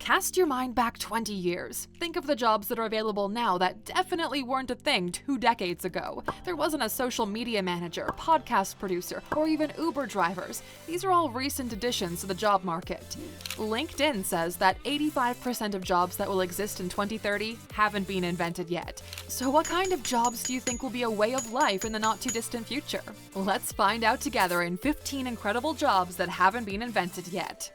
Cast your mind back 20 years. Think of the jobs that are available now that definitely weren't a thing 2 decades ago. There wasn't a social media manager, podcast producer, or even Uber drivers. These are all recent additions to the job market. LinkedIn says that 85% of jobs that will exist in 2030 haven't been invented yet. So what kind of jobs do you think will be a way of life in the not-too-distant future? Let's find out together in 15 incredible jobs that haven't been invented yet.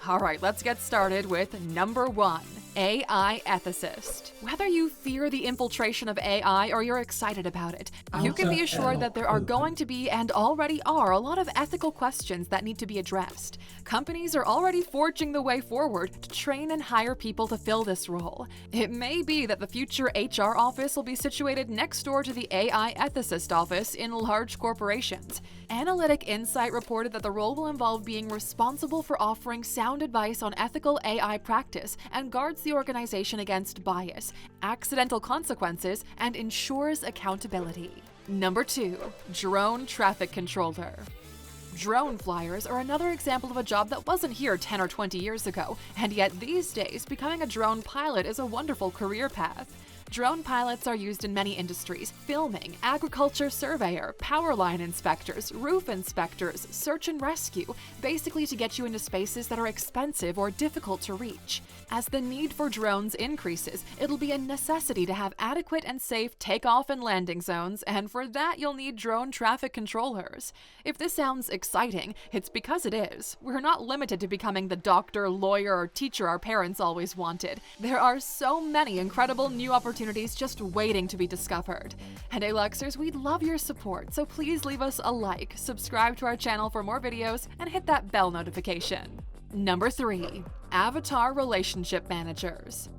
Alright, let's get started with number 1. AI ethicist. Whether you fear the infiltration of AI or you're excited about it, you can be assured that there are going to be and already are a lot of ethical questions that need to be addressed. Companies are already forging the way forward to train and hire people to fill this role. It may be that the future HR office will be situated next door to the AI ethicist office in large corporations. Analytic Insight reported that the role will involve being responsible for offering sound advice on ethical AI practice and guards the organization against bias, accidental consequences, and ensures accountability. Number 2. Drone traffic controller. Drone flyers are another example of a job that wasn't here 10 or 20 years ago, and yet these days, becoming a drone pilot is a wonderful career path. Drone pilots are used in many industries: filming, agriculture surveyor, power line inspectors, roof inspectors, search and rescue, basically to get you into spaces that are expensive or difficult to reach. As the need for drones increases, it'll be a necessity to have adequate and safe takeoff and landing zones, and for that you'll need drone traffic controllers. If this sounds exciting, it's because it is. We're not limited to becoming the doctor, lawyer, or teacher our parents always wanted. There are so many incredible new opportunities just waiting to be discovered. And Aluxers, we'd love your support, so please leave us a like, subscribe to our channel for more videos, and hit that bell notification. Number 3. Avatar relationship managers.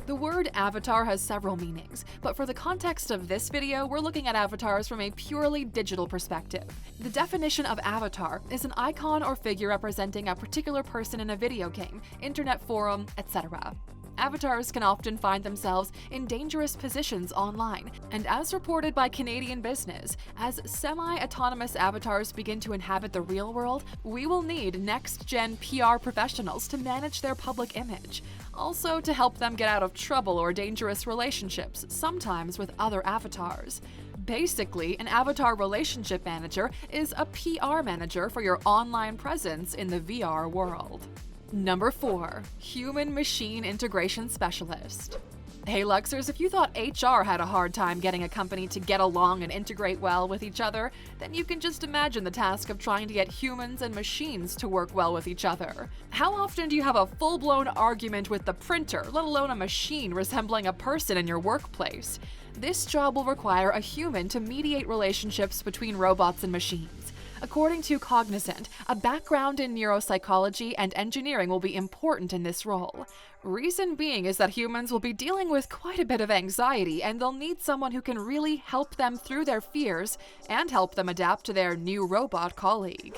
The word avatar has several meanings, but for the context of this video, we're looking at avatars from a purely digital perspective. The definition of avatar is an icon or figure representing a particular person in a video game, internet forum, etc. Avatars can often find themselves in dangerous positions online, and as reported by Canadian Business, as semi-autonomous avatars begin to inhabit the real world, we will need next-gen PR professionals to manage their public image, also to help them get out of trouble or dangerous relationships, sometimes with other avatars. Basically, an avatar relationship manager is a PR manager for your online presence in the VR world. Number 4. Human-machine integration specialist. Hey Luxers, if you thought HR had a hard time getting a company to get along and integrate well with each other, then you can just imagine the task of trying to get humans and machines to work well with each other. How often do you have a full-blown argument with the printer, let alone a machine resembling a person in your workplace? This job will require a human to mediate relationships between robots and machines. According to Cognizant, a background in neuropsychology and engineering will be important in this role. Reason being is that humans will be dealing with quite a bit of anxiety, and they'll need someone who can really help them through their fears and help them adapt to their new robot colleague.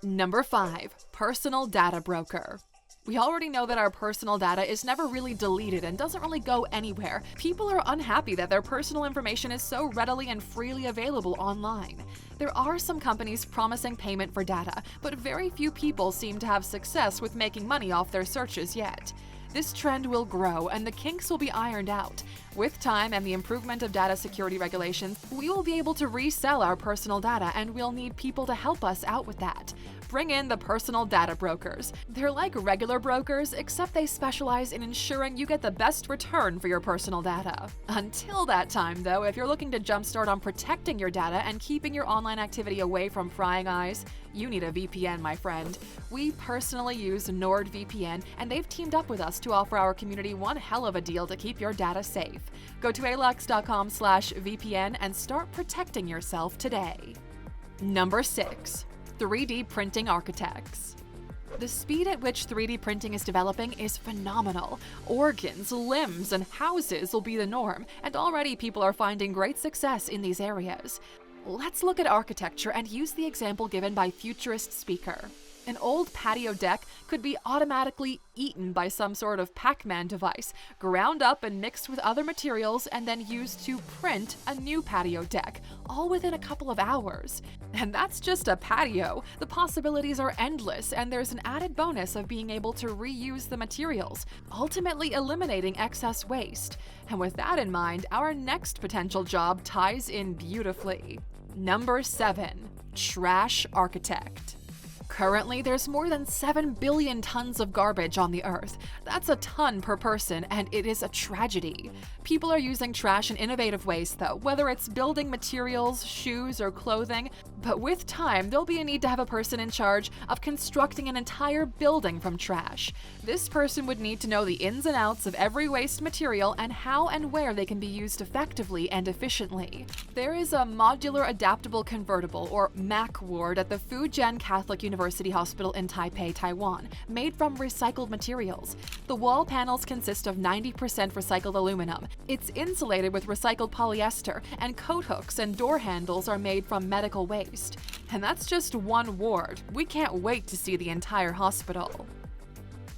Number 5. Personal data broker. We already know that our personal data is never really deleted and doesn't really go anywhere. People are unhappy that their personal information is so readily and freely available online. There are some companies promising payment for data, but very few people seem to have success with making money off their searches yet. This trend will grow and the kinks will be ironed out. With time and the improvement of data security regulations, we will be able to resell our personal data, and we'll need people to help us out with that. Bring in the personal data brokers. They're like regular brokers, except they specialize in ensuring you get the best return for your personal data. Until that time, though, if you're looking to jumpstart on protecting your data and keeping your online activity away from prying eyes, you need a VPN, my friend. We personally use NordVPN, and they've teamed up with us to offer our community one hell of a deal to keep your data safe. Go to Alux.com/VPN and start protecting yourself today. Number 6. 3D printing architects. The speed at which 3D printing is developing is phenomenal. Organs, limbs, and houses will be the norm, and already people are finding great success in these areas. Let's look at architecture and use the example given by futurist speaker. An old patio deck could be automatically eaten by some sort of Pac-Man device, ground up and mixed with other materials, and then used to print a new patio deck, all within a couple of hours. And that's just a patio. The possibilities are endless, and there's an added bonus of being able to reuse the materials, ultimately eliminating excess waste. And with that in mind, our next potential job ties in beautifully. Number 7. Trash architect. Currently, there's more than 7 billion tons of garbage on the Earth. That's a ton per person, and it is a tragedy. People are using trash in innovative ways, though, whether it's building materials, shoes, or clothing. But with time, there'll be a need to have a person in charge of constructing an entire building from trash. This person would need to know the ins and outs of every waste material and how and where they can be used effectively and efficiently. There is a modular adaptable convertible, or MAC ward, at the Fujian Catholic University Hospital in Taipei, Taiwan, made from recycled materials. The wall panels consist of 90% recycled aluminum. It's insulated with recycled polyester, and coat hooks and door handles are made from medical waste. And that's just one ward. We can't wait to see the entire hospital.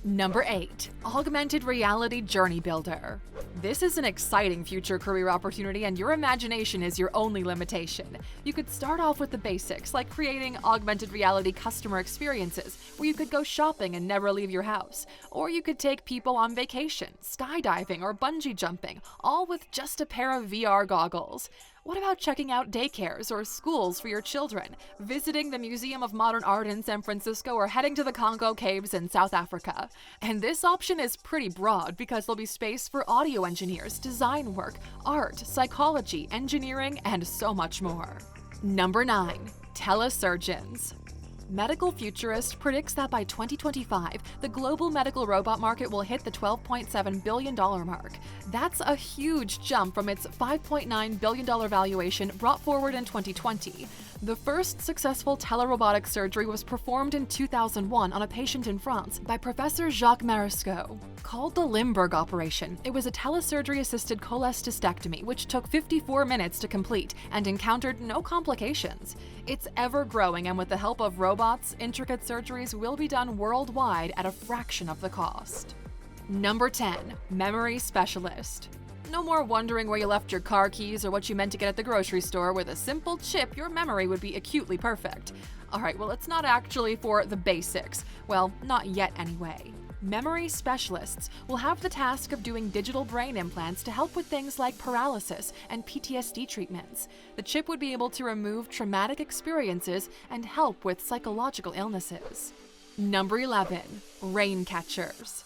Number 8. Augmented Reality Journey Builder. This is an exciting future career opportunity, and your imagination is your only limitation. You could start off with the basics, like creating augmented reality customer experiences, where you could go shopping and never leave your house. Or you could take people on vacation, skydiving, or bungee jumping, all with just a pair of VR goggles. What about checking out daycares or schools for your children, visiting the Museum of Modern Art in San Francisco, or heading to the Congo Caves in South Africa? And this option is pretty broad because there'll be space for audio engineers, design work, art, psychology, engineering, and so much more. Number 9. Telesurgeons. Medical Futurist predicts that by 2025, the global medical robot market will hit the $12.7 billion mark. That's a huge jump from its $5.9 billion valuation brought forward in 2020. The first successful telerobotic surgery was performed in 2001 on a patient in France by Professor Jacques Marescot. Called the Limburg operation, it was a telesurgery-assisted cholecystectomy which took 54 minutes to complete and encountered no complications. It's ever-growing, and with the help of robots, intricate surgeries will be done worldwide at a fraction of the cost. Number 10. Memory Specialist. No more wondering where you left your car keys or what you meant to get at the grocery store. With a simple chip, your memory would be acutely perfect. Alright, well, it's not actually for the basics. Well, not yet anyway. Memory specialists will have the task of doing digital brain implants to help with things like paralysis and PTSD treatments. The chip would be able to remove traumatic experiences and help with psychological illnesses. Number 11. Rain catchers.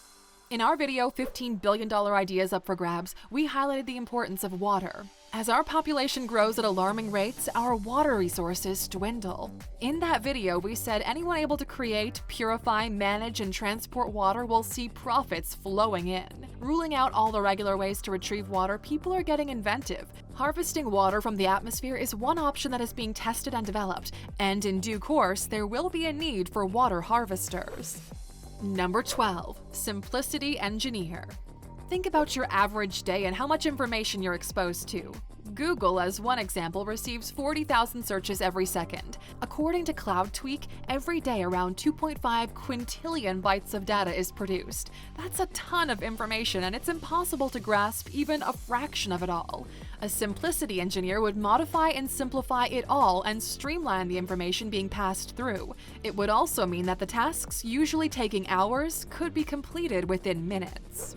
In our video, $15 billion Ideas Up for Grabs, we highlighted the importance of water. As our population grows at alarming rates, our water resources dwindle. In that video, we said anyone able to create, purify, manage, and transport water will see profits flowing in. Ruling out all the regular ways to retrieve water, people are getting inventive. Harvesting water from the atmosphere is one option that is being tested and developed, and in due course, there will be a need for water harvesters. Number 12. Simplicity Engineer. Think about your average day and how much information you're exposed to. Google, as one example, receives 40,000 searches every second. According to CloudTweak, every day around 2.5 quintillion bytes of data is produced. That's a ton of information, and it's impossible to grasp even a fraction of it all. A simplicity engineer would modify and simplify it all and streamline the information being passed through. It would also mean that the tasks usually taking hours could be completed within minutes.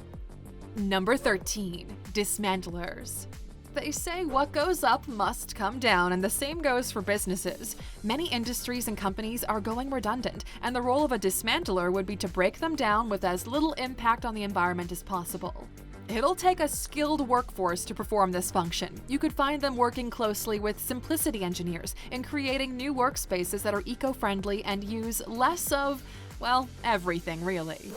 Number 13. Dismantlers. They say what goes up must come down, and the same goes for businesses. Many industries and companies are going redundant, and the role of a dismantler would be to break them down with as little impact on the environment as possible. It'll take a skilled workforce to perform this function. You could find them working closely with simplicity engineers in creating new workspaces that are eco-friendly and use less of, well, everything really.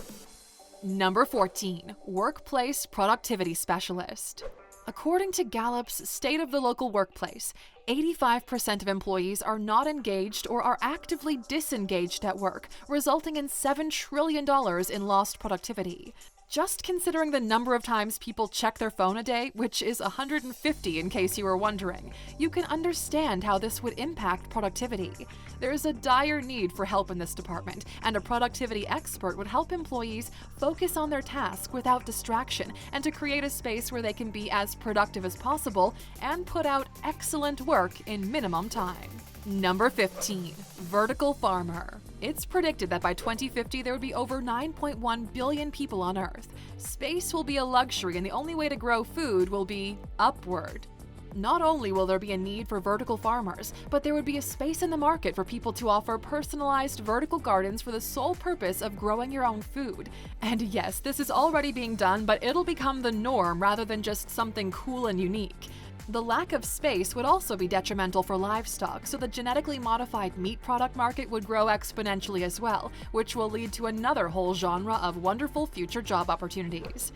Number 14. Workplace Productivity Specialist. According to Gallup's State of the Local Workplace, 85% of employees are not engaged or are actively disengaged at work, resulting in $7 trillion in lost productivity. Just considering the number of times people check their phone a day, which is 150 in case you were wondering, you can understand how this would impact productivity. There is a dire need for help in this department, and a productivity expert would help employees focus on their task without distraction and to create a space where they can be as productive as possible and put out excellent work in minimum time. Number 15. Vertical farmer. It's predicted that by 2050 there would be over 9.1 billion people on Earth. Space will be a luxury, and the only way to grow food will be upward. Not only will there be a need for vertical farmers, but there would be a space in the market for people to offer personalized vertical gardens for the sole purpose of growing your own food. And yes, this is already being done, but it'll become the norm rather than just something cool and unique. The lack of space would also be detrimental for livestock, so the genetically modified meat product market would grow exponentially as well, which will lead to another whole genre of wonderful future job opportunities.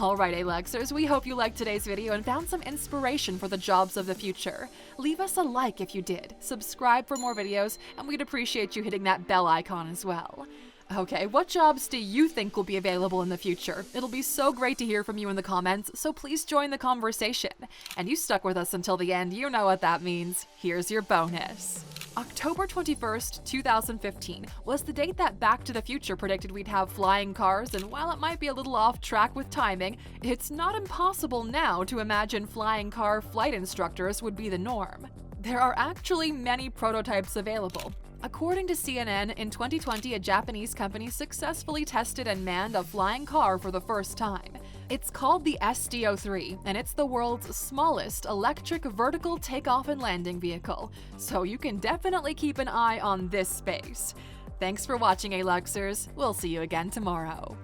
Alright, Aluxers, we hope you liked today's video and found some inspiration for the jobs of the future. Leave us a like if you did, subscribe for more videos, and we'd appreciate you hitting that bell icon as well. Okay, what jobs do you think will be available in the future? It'll be so great to hear from you in the comments, so please join the conversation. And you stuck with us until the end, you know what that means. Here's your bonus. October 21st, 2015 was the date that Back to the Future predicted we'd have flying cars, and while it might be a little off track with timing, it's not impossible now to imagine flying car flight instructors would be the norm. There are actually many prototypes available. According to CNN, in 2020, a Japanese company successfully tested and manned a flying car for the first time. It's called the SDO3, and it's the world's smallest electric vertical takeoff and landing vehicle, so you can definitely keep an eye on this space. Thanks for watching, Aluxers. We'll see you again tomorrow.